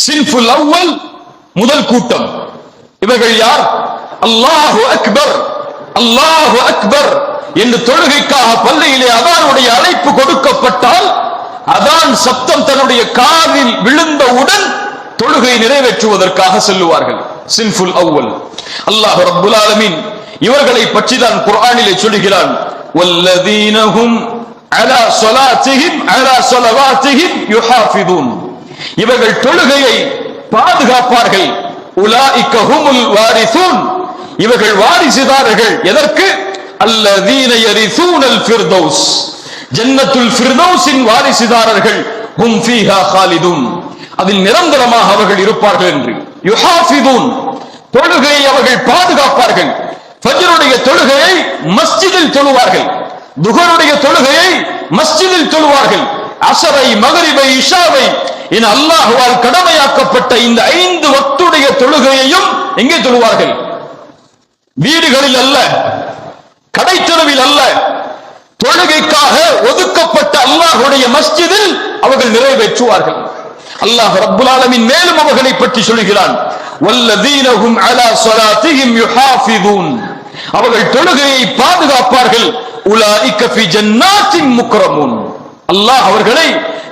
Sinful அவ்வல் முதல் கூட்டம். இவர்கள் யார்? அல்லாஹு அக்பர் அல்லாஹு அக்பர் என்று தொழுகைக்காக பள்ளியிலே அதானுடைய அழைப்பு கொடுக்கப்பட்டால் அதான் சப்தம் தன்னுடைய காதில் விழுந்தவுடன் தொழுகை நிறைவேற்றுவதற்காக செல்லுவார்கள். சின்ஃபுல் அவ்வல். அல்லாஹ் ரப்புல் ஆலமீன் இவர்களை பற்றி தான் குர்ஆனிலே சொல்கிறான், வல்லதீன ஹும் அலா ஸலாத்திஹிம் அலா ஸலவாத்திஹிம் யுஹாஃபிதூன். இவர்கள் தொழுகையை பாதுகாப்பார்கள். உலாயிக ஹுமுல் வாரிசூன். இவர்கள் வாரிசுதாரர்கள். எதற்கு? அல்லதீன யரிசூனல் ஃபிர்தௌஸ். ஜன்னத்துல் ஃபிர்தௌஸின் வாரிசுதாரர்கள். ஹும் ஃபீஹா காலிதூன். அதில் நிரந்தரமாக அவர்கள் இருப்பார்கள் என்று. யுஹாஃபிதூன், தொழுகையை அவர்கள் பாதுகாப்பார்கள். ஃபஜ்ருடைய தொழுகையை மஸ்ஜிதில் தொழுவார்கள். துஹருடைய தொழுகையை மஸ்ஜிதில் தொழுவார்கள். அஸரை, மக்ரிபை, இஷாவை என அல்லாஹ்வால் கடமையாக்கப்பட்ட இந்த 5 வக்துடைய தொழுகையையும் எங்கே தொழுவார்கள்? வீடுகளில் அல்ல, கடைத்தெருவில் அல்ல, தொழுகைக்காக ஒதுக்கப்பட்ட அல்லாஹ்வுடைய மஸ்ஜிதில் அவர்கள் நிறைவேற்றுவார்கள். அல்லாஹ் ரப்புல் ஆலமீன் மேலும் அவர்களை பற்றி சொல்கிறான், வல்லதீன ஹும் அலா ஸலாத்திஹிம் யுஹாஃபிதூன். அவர்கள் தொழுகையை பாதுகாப்பார்கள். உலாயிக ஃபீ ஜன்னாத்தின் முக்ரமூன். அல்லாஹ் அவர்களை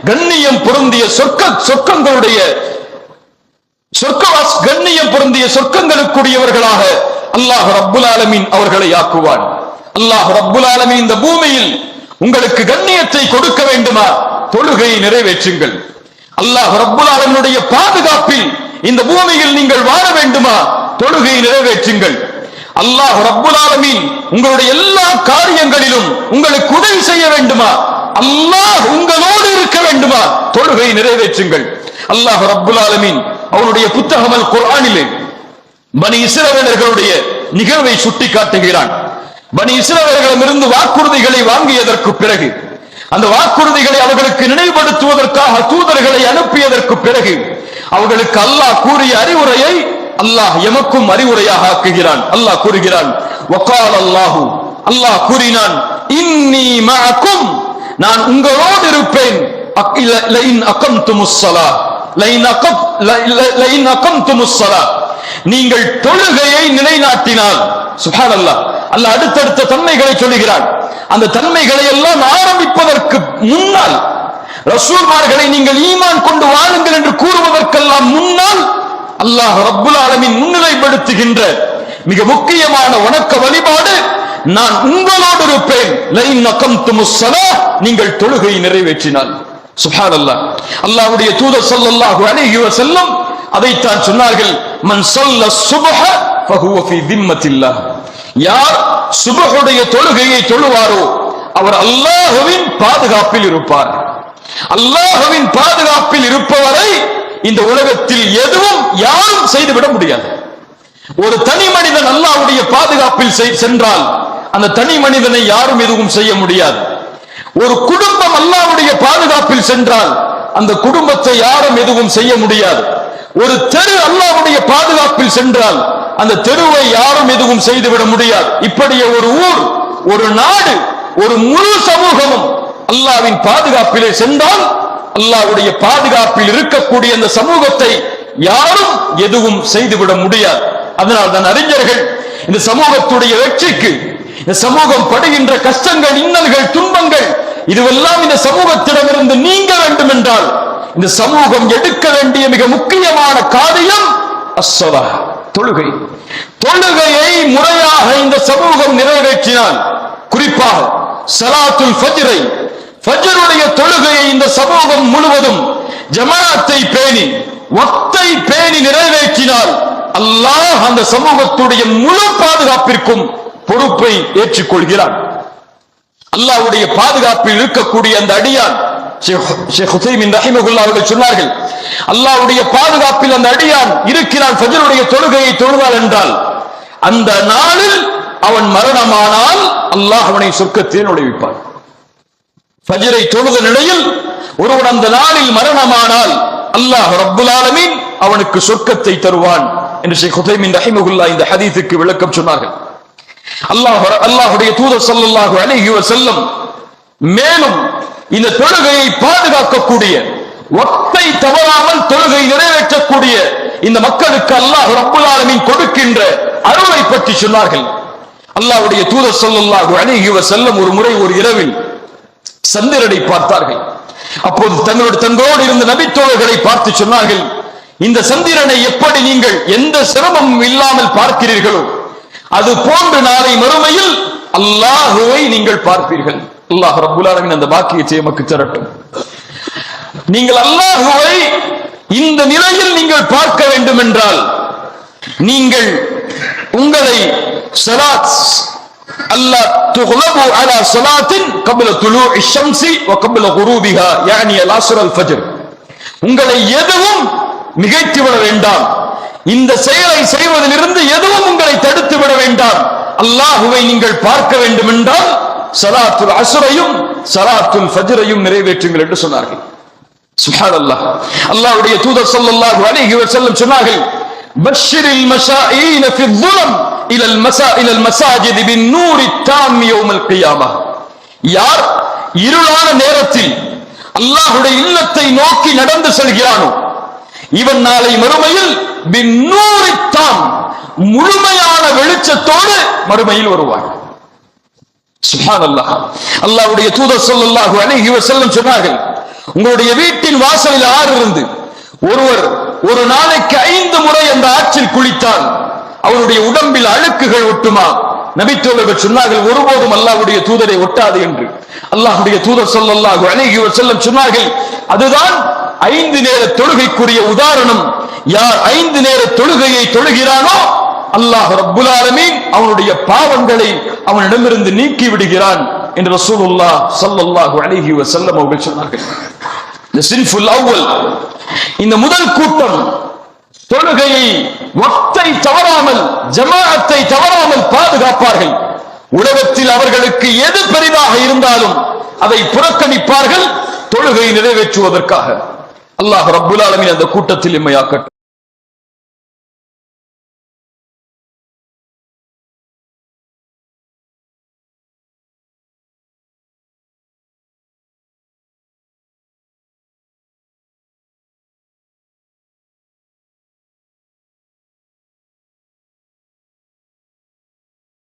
கண்ணியம் பொருந்திய சொர்க்கங்களுடைய கண்ணியம் பொருந்திய சொர்க்கங்களுக்குரியவர்களாக அல்லாஹ் ரப்புல் ஆலமீன் அவர்களை ஆக்குவான். அல்லாஹ் ரப்புல் ஆலமீன் இந்த பூமியில் உங்களுக்கு கண்ணியத்தை கொடுக்க வேண்டுமா? தொழுகையை நிறைவேற்றுங்கள். அல்லாஹ் ரப்புல் ஆலமீனுடைய பாதுகாப்பில் இந்த பூமியில் நீங்கள் வாழ வேண்டுமா? தொழுகையை நிறைவேற்றுங்கள். அல்லாஹ் ரப்புல் ஆலமீன் உங்களுடைய எல்லா காரியங்களிலும் உங்களுக்கு உதவி செய்ய வேண்டுமா? அல்லாஹ் உங்களோடு இருக்க வேண்டுமா? தொழுகை நிறைவேற்றுங்கள். அல்லாஹ் ரப்புல் ஆலமீன் அவருடைய புத்தகம் அல் குர்ஆனிலே பனி இஸ்ரவேலர்களுடைய நிகழ்வை சுட்டி காட்டுகிறான். பனி இஸ்ரவேலர்களிடமிருந்து வாக்குறுதிகளை வாங்கியதற்கு பிறகு, அந்த வாக்குறுதிகளை அவர்களுக்கு நினைவுபடுத்துவதற்காக தூதர்களை அனுப்பியதற்கு பிறகு அவர்களுக்கு அல்லாஹ் கூறிய அறிவுரையை அல்லாஹ் எமக்கும் அறிவுரையாக ஆக்குகிறான். அல்லாஹ் கூறுகிறான், வகால அல்லாஹு, அல்லாஹ் கூறினான், இன்னி மஅக்கும், நான் உங்களோடு இருப்பேன். லஇன் அகம்துமுஸ் ஸலாத் லஇன் அகம்துமுஸ் ஸலாத், நீங்கள் தொழுகையை நிலைநாட்டினால். சுப்ஹானல்லாஹ். அல்லாஹ் அடுத்தடுத்த தன்மைகளை சொல்கிறான். அந்த தன்மைகளை எல்லாம் ஆரம்பிப்பதற்கு முன்னால், ரசூல்மார்களை நீங்கள் ஈமான் கொண்டு வாழுங்கள் என்று கூறுவதற்கெல்லாம் முன்னால் அல்லாஹ் ரப்புல் ஆலமீன் முன்னிலைப்படுத்துகின்ற மிக முக்கியமான வணக்க வழிபாடு, நான் உங்களோடு இருப்பேன். லஇன் அகம்துமுஸ் ஸலாத், நீங்கள் தொழுகையை நிறைவேற்றினால். சுப்ஹானல்லாஹ். அல்லாஹ்வுடைய தூதர் ஸல்லல்லாஹு அலைஹி வஸல்லம் அதைத்தான் சொன்னார்கள், மன் ஸல்ல ஸுப்ஹ ஃபஹுவ ஃபீ திம்மத்தில்லாஹ். யார் சுபஹுடைய தொழுகையை தொழுவாரோ அவர் அல்லாஹ்வின் பாதுகாப்பில் இருப்பார். அல்லாஹ்வின் பாதுகாப்பில் இருப்பவரை இந்த உலகத்தில் எதுவும் யாரும் செய்துவிட முடியாது. ஒரு தனி மனிதன் அல்லாஹ்வுடைய பாதுகாப்பில் சென்றால் அந்த தனி மனிதனை யாரும் எதுவும் செய்ய முடியாது. ஒரு குடும்பம் அல்லாஹ்வுடைய பாதுகாப்பில் சென்றால் அந்த குடும்பத்தை யாரும் எதுவும் செய்ய முடியாது. ஒரு தெரு அல்லாஹ்வுடைய பாதுகாப்பில் சென்றால் அந்த தெருவை யாரும் எதுவும் செய்துவிட முடியாது. இப்படியே ஒரு ஊர், ஒரு நாடு, ஒரு முழு சமூகமும் அல்லாஹ்வின் பாதுகாப்பிலே சென்றால் அல்லாஹ்வுடைய பாதுகாப்பில் இருக்கக்கூடிய அந்த சமூகத்தை யாரும் எதுவும் செய்துவிட முடியாது. அதனால் தான் அறிஞர்கள் இந்த சமூகத்துடைய வெற்றிக்கு, இந்த சமூகம் படுகின்ற கஷ்டங்கள், இன்னல்கள், துன்பங்கள், இதுவெல்லாம் இந்த சமூகத்திடமிருந்து நீங்க வேண்டும் என்றால் இந்த சமூகம் எடுக்க வேண்டிய மிக முக்கியமான காரியம் அஸ்ஸலாஹ், தொழுகை. தொழுகையை முறையாக இந்த சமூகம் நிறைவேற்றினால், குறிப்பாக ஸலாத்துல் ஃபஜ்ரை, ஃபஜ்ருடைய தொழுகையை இந்த சமூகம் முழுவதும் ஜமாஅத்தை பேணி, வக்தை பேணி நிறைவேற்றினால் அல்லாஹ் அந்த சமூகத்துடைய முழு பாதுகாப்பிற்கும் பொறுப்பை ஏற்றுக்கொள்கிறான். அல்லாஹ்வுடைய பாதுகாப்பில் இருக்கக்கூடிய அந்த அடியான், ஷேக் உதைமின் ரஹிமஹுல்லாஹ் அவர்கள் சொன்னார்கள், அல்லாஹ்வுடைய பாதுகாப்பில் அந்த அடியான் இருக்கிறான் ஃபஜ்ருடைய தொழுகையை தொழுதால் என்றால் அந்த நாளில் அவன் மரணமானால் அல்லாஹ் அவனை சொர்க்கத்தில் நுழைவிப்பான். ஃபஜ்ரை தொழுத நிலையில் ஒருவன் அந்த நாளில் மரணமானால் அல்லாஹ் ரப்புல் ஆலமீன் அவனுக்கு சொர்க்கத்தை தருவான் என்று ஷேக் உதைமின் ரஹிமஹுல்லாஹ் இந்த ஹதீஸுக்கு விளக்கம் சொன்னார்கள். அல்லாஹ்வுடைய தூதர் ஸல்லல்லாஹு அலைஹி வஸல்லம் மேலும் இந்த தொழுகையை பாதுகாக்கக்கூடிய வக்தை தவறாமல் தொழுகை நிறைவேற்றக்கூடிய இந்த மக்களுக்கு அல்லாஹ் ரப்புல் ஆலமீன் கொடுக்கின்ற அருளை பற்றி சொன்னார்கள். அல்லாஹ்வுடைய தூதர் ஸல்லல்லாஹு அலைஹி வஸல்லம் ஒரு முறை ஒரு இரவில் சந்திரனை பார்த்தார்கள். அப்போது தங்களோடு இருந்த நபித்தோழர்களை பார்த்து சொன்னார்கள், இந்த சந்திரனை எப்படி நீங்கள் எந்த சிரமமும் இல்லாமல் பார்க்கிறீர்களோ அது போன்று நாளை மறுமையில் அல்லாஹுவை நீங்கள் பார்ப்பீர்கள். அல்லாஹ் ரப்புல் ஆலமீன் அந்த பாக்கியத்தை நமக்கு தரட்டும். நீங்கள் அல்லாஹுவை இந்த நிலையில் நீங்கள் பார்க்க வேண்டும் என்றால் நீங்கள் உங்களை ஸலாத் அல்லாஹ் துக்லபு அலா ஸலாத்தின் قبل طلوع الشمس وقبل غروبها يعني العصر الفجر. உங்களை எதுவும் மிகைத்து விட வேண்டாம். இந்த செயலை செய்வதிலிருந்து எதுவும் உங்களை தடுத்து விட வேண்டாம். அல்லாஹுவை நீங்கள் பார்க்க வேண்டும் என்றால் ஸலாத்துல் அஸ்ரையும் ஸலாத்துல் ஃபஜ்ரையும் நிறைவேற்றுங்கள் என்று சொன்னார்கள். சுப்ஹானல்லாஹ். அல்லாஹ்வுடைய தூதர் ஸல்லல்லாஹு அலைஹி வஸல்லம் சொன்னார்கள், பஷ்ஷிரில் மஷாயீன ஃபி ظுலம் இலல் மசாஜித் பின் நூரி தாம் யௌமல் கியாமஹ். யார் இருளான நேரத்தில் அல்லாஹ்வுடைய இல்லத்தை நோக்கி நடந்து செல்கிறானோ இவன் நாளை மறுமையில் பின் நூரி தாம் முழுமையான வெளிச்சத்தோடு மறுமையில் வருவான். சுப்ஹானல்லாஹ். அல்லாஹ்வுடைய தூதர் ஸல்லல்லாஹு அலைஹி வஸல்லம் சொன்னார்கள், உங்களுடைய வீட்டின் வாசலில் ஆறு இருந்து ஒருவர் ஒரு நாளைக்கு 5 முறை அந்த ஆற்றில் குளித்தால் அவருடைய உடம்பில் அழுக்குகள் ஒட்டுமா? நபித்தோழர்கள் சொன்னார்கள், ஒருபோதும் அல்லாஹ்வுடைய தூதரை ஒட்டாது என்று. அல்லாஹ்வுடைய தூதர் ஸல்லல்லாஹு அலைஹி வஸல்லம் சொன்னார்கள், அதுதான் 5 நேர தொழுகைக்குரிய உதாரணம். யார் 5 நேர தொழுகையை தொழுகிறானோ அல்லாஹ் ரப்புல் ஆலமீன் அவனுடைய பாவங்களை அவனிடமிருந்து நீக்கி விடுகிறான் என்று ரசூலுல்லாஹ் ஸல்லல்லாஹு அலைஹி வஸல்லம் அவர்கள் சொன்னார்கள். இந்த சின்ஃபுல் அவ்வல், இந்த முதல் கூட்டம் தொழுகையை வக்தை தவறாமல் ஜமாஅத்தை தவறாமல் பாதுகாப்பார்கள். உலகத்தில் அவர்களுக்கு எது பெரிதாக இருந்தாலும் அதை புறக்கணிப்பார்கள் தொழுகை நிறைவேற்றுவதற்காக. அல்லாஹ் ரப்புல் ஆலமீன் அந்த கூட்டத்தில் எம்மையாக்கட்டும்.